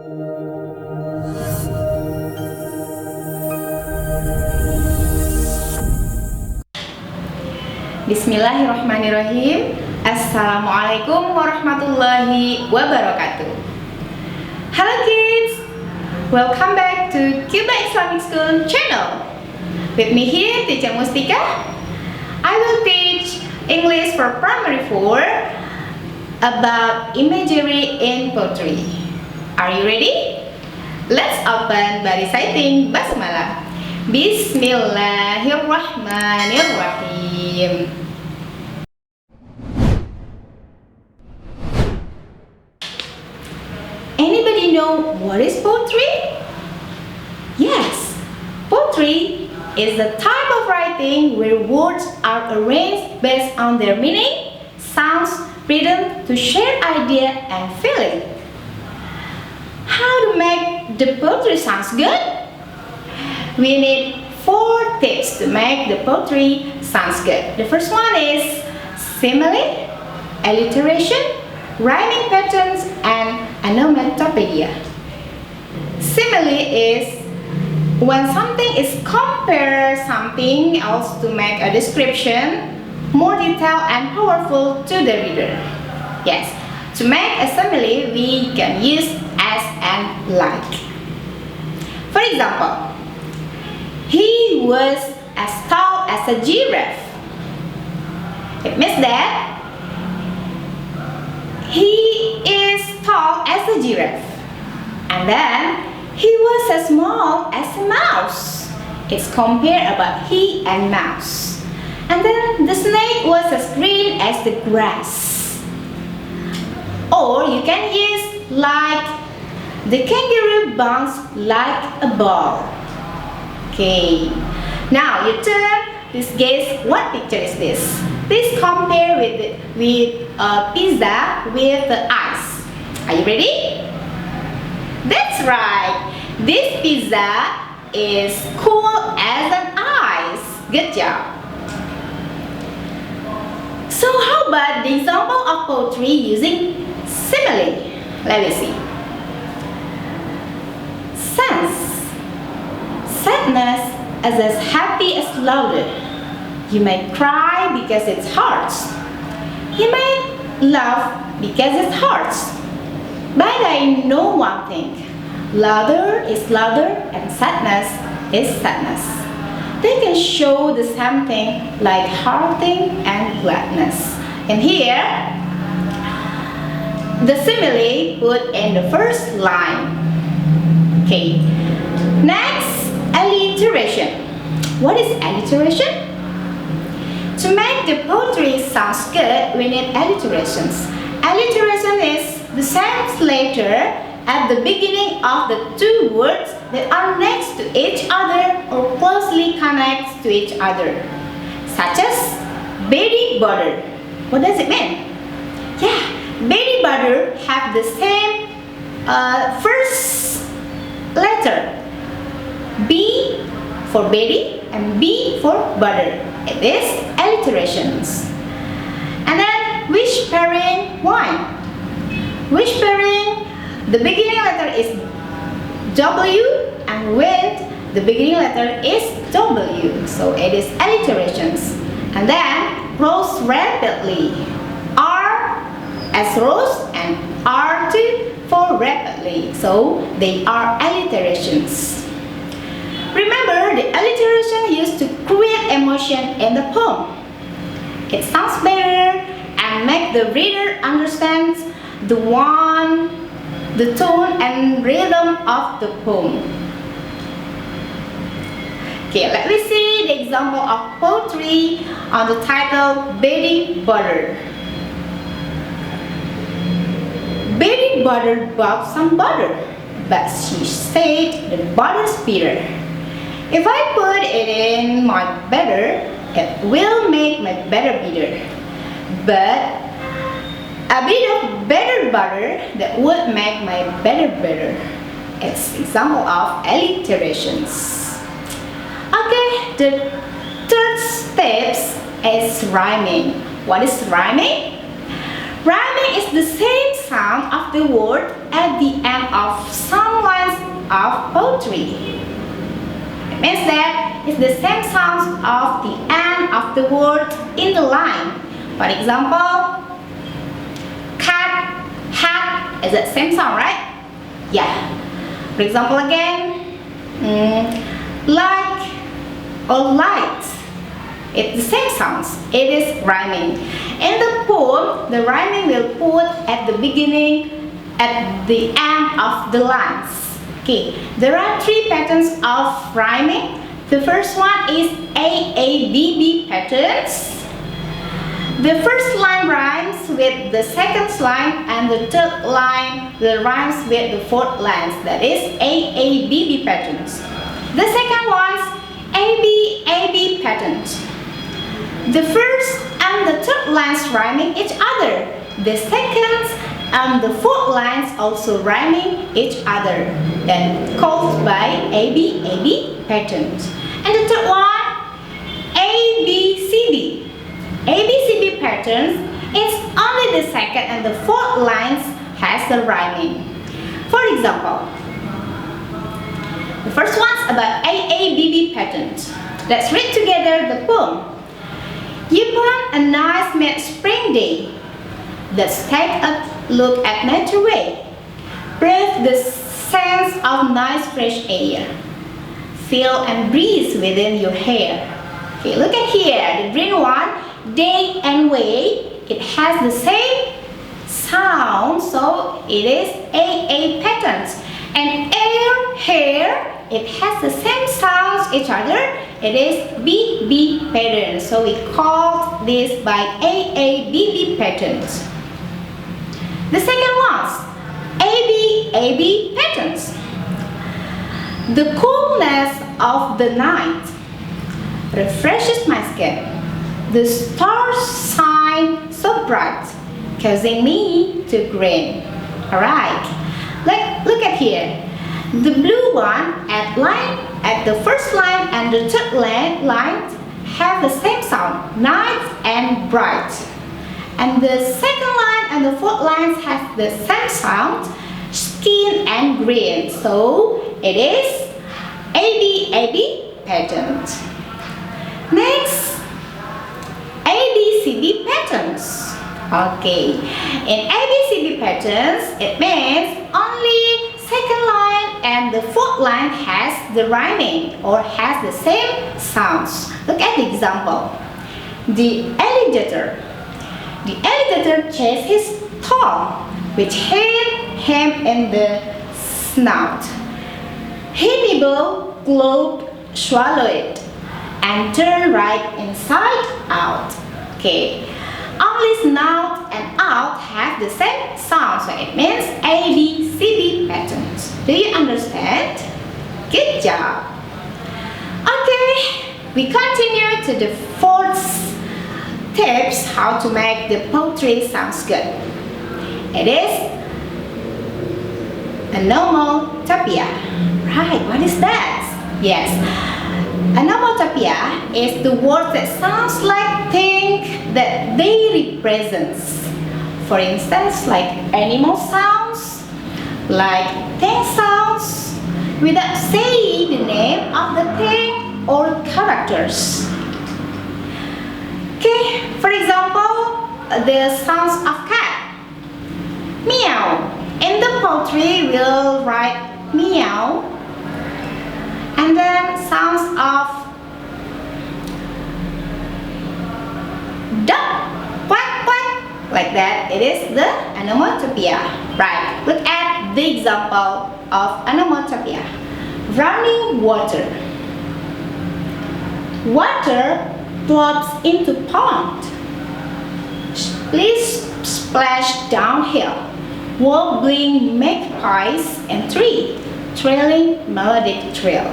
Bismillahirrahmanirrahim. Assalamualaikum warahmatullahi wabarakatuh. Hello kids, welcome back to Cuba Islamic School channel. With me here, Teacher Mustika. I will teach English for Primary 4 about imagery in poetry. Are you ready? Let's open by reciting Basmalah. Bismillahirrahmanirrahim. Anybody know what is poetry? Yes, poetry is the type of writing where words are arranged based on their meaning, sounds, rhythm to share idea and feeling. How to make the poetry sounds good? We need 4 tips to make the poetry sounds good. The first one is simile, alliteration, rhyming patterns, and onomatopoeia. Simile is when something is compared something else to make a description more detailed and powerful to the reader. Yes, to make a simile we can use as and like. For example, he was as tall as a giraffe. It means that he is tall as a giraffe. And then he was as small as a mouse. It's compared about he and mouse. And then the snake was as green as the grass. Or you can use like the kangaroo bounced like a ball. Okay, now your turn. Please guess what picture is this. Please compare with pizza with the ice. Are you ready? That's right. This pizza is cool as an ice. Good job. So how about the example of poetry using simile? Let me see. Sense. Sadness is as happy as laughter. You may cry because it hurts. You may laugh because it hurts. But I know one thing. Laughter is laughter and sadness is sadness. They can show the same thing like hearting and gladness. And here, the simile put in the first line. Okay. Next, alliteration. What is alliteration? To make the poetry sounds good, we need alliterations. Alliteration is the same letter at the beginning of the 2 words that are next to each other or closely connect to each other. Such as baby butter. What does it mean? Yeah, baby butter have the same first letter. B for baby and B for butter. It is alliterations. And then whispering wine. Whispering, the beginning letter is W, and wind, the beginning letter is W. So it is alliterations. And then rose rapidly. R as rose and R2 for rapidly. So they are alliterations. Remember, the alliteration used to create emotion in the poem. It sounds better and make the reader understand the tone and rhythm of the poem. Okay, let me see the example of poetry on the title Betty Butter. Betty Butter bought some butter, but she said the butter's bitter. If I put it in my batter, it will make my batter bitter. But a bit of better butter that would make my batter better. It's example of alliterations. Okay, the third step is rhyming. What is rhyming? Rhyming is the same sound of the word at the end of some lines of poetry. It means that it's the same sound of the end of the word in the line. For example, cat, hat is the same sound, right? Yeah. For example again, like or light. It's the same sounds. It is rhyming. In the poem, the rhyming will put at the beginning, at the end of the lines. Okay, there are three patterns of rhyming. The first one is AABB patterns. The first line rhymes with the second line, and the third line will rhymes with the fourth line. That is AABB patterns. The second one's ABAB patterns. The first and the third lines rhyming each other. The second and the fourth lines also rhyming each other. Then called by ABAB patterns. And the third one, ABCD. ABCD patterns is only the second and the fourth lines has the rhyming. For example, the first one's about AABB patterns. Let's read together the poem. Upon a nice mid-spring day, let's take a look at nature way. Breathe the sense of nice fresh air. Feel and breathe within your hair. Okay, look at here, the green one, day and way. It has the same sound, so it is AA patterns. And air, hair, it has the same sounds each other. It is BB patterns. So we call this by AABB patterns. The second one's ABAB patterns. The coolness of the night refreshes my skin. The stars shine so bright, causing me to grin. Alright, look at here. The blue one at the first line and the third line have the same sound, night and bright. And the second line and the fourth lines have the same sound, skin and green. So it is ABAB patterns. Next, ABCD patterns. Okay, in ABCD patterns, it means only second line and the fourth line has the rhyming or has the same sounds. Look at the example. The alligator. The alligator chased his tongue, which hit him in the snout. He nibbled, glowed, swallowed, and turned right inside out. Okay. Only snout and out have the same sound, so it means ABCD patterns. Do you understand? Good job. Okay, we continue to the fourth tips how to make the poetry sounds good. It is onomatopoeia. Right, what is that? Yes. Onomatopoeia is the word that sounds like thing that they represent. For instance, like animal sounds, like thing sounds, without saying the name of the thing or characters. Okay, for example, the sounds of cat. Meow. In the poetry, we'll write meow. And then sounds of duck, quack, quack, like that. It is the onomatopoeia. Right, look at the example of onomatopoeia. Running water. Water plops into pond. Please splash downhill. Wobbling magpies and tree. Trailing melodic trail.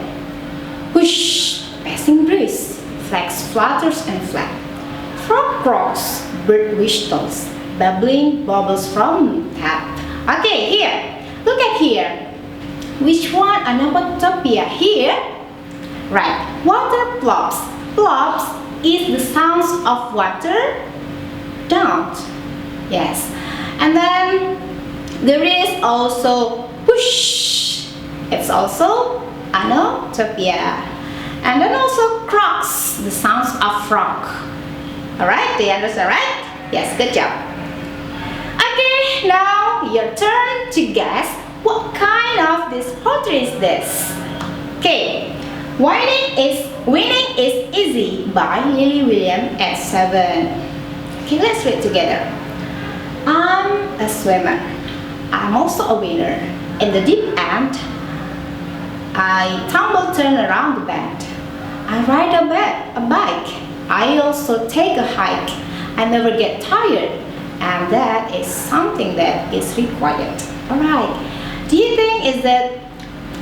Whoosh, passing breeze, flags flutters and flap. Frog croaks, bird whistles, babbling bubbles from tap. Okay, here, look at here. Which one onomatopoeia here? Right, water plops. Plops is the sounds of water down. Yes. And then there is also whoosh. It's also onomatopoeia. And then also croaks, the sounds of frog. Alright, do you understand, right? Yes, good job. Okay, now your turn to guess what kind of this poetry is this. Okay, Winning is Easy by Lily William at 7. Okay, let's read together. I'm a swimmer. I'm also a winner. In the deep end, I tumble, turn around the bend. I ride a bike. I also take a hike. I never get tired. And that is something that is required. Alright. Do you think is that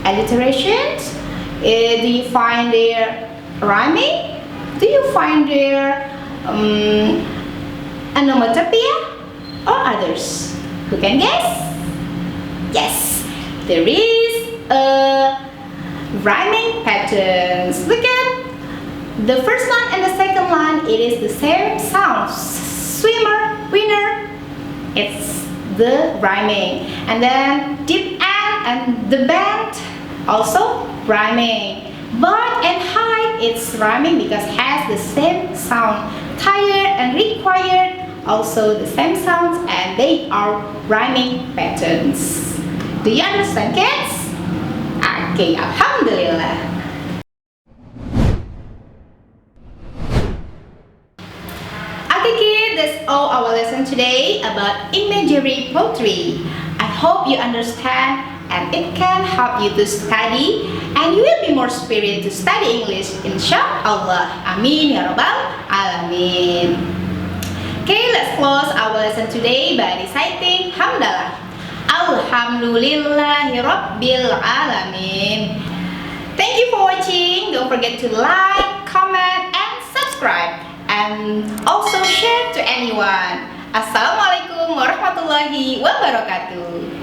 alliterations? Do you find their rhyming? Do you find their onomatopoeia? Or others? Who can guess? Yes, there is a rhyming patterns. Look at the first line and the second line. It is the same sounds. Swimmer, winner. It's the rhyming. And then deep end and the bend also rhyming. But and high it's rhyming because it has the same sound. Tired and required also the same sounds, and they are rhyming patterns. Do you understand, kids? Okay, Alhamdulillah. Okay, kids, that's all our lesson today about imagery poetry. I hope you understand and it can help you to study, and you will be more spirited to study English, inshallah. Amin ya rabbal alamin. Okay, let's close our lesson today by reciting Hamdalah. Alhamdulillahi Rabbil Alamin. Thank you for watching. Don't forget to like, comment, and subscribe. And also share to anyone. Assalamualaikum warahmatullahi wabarakatuh.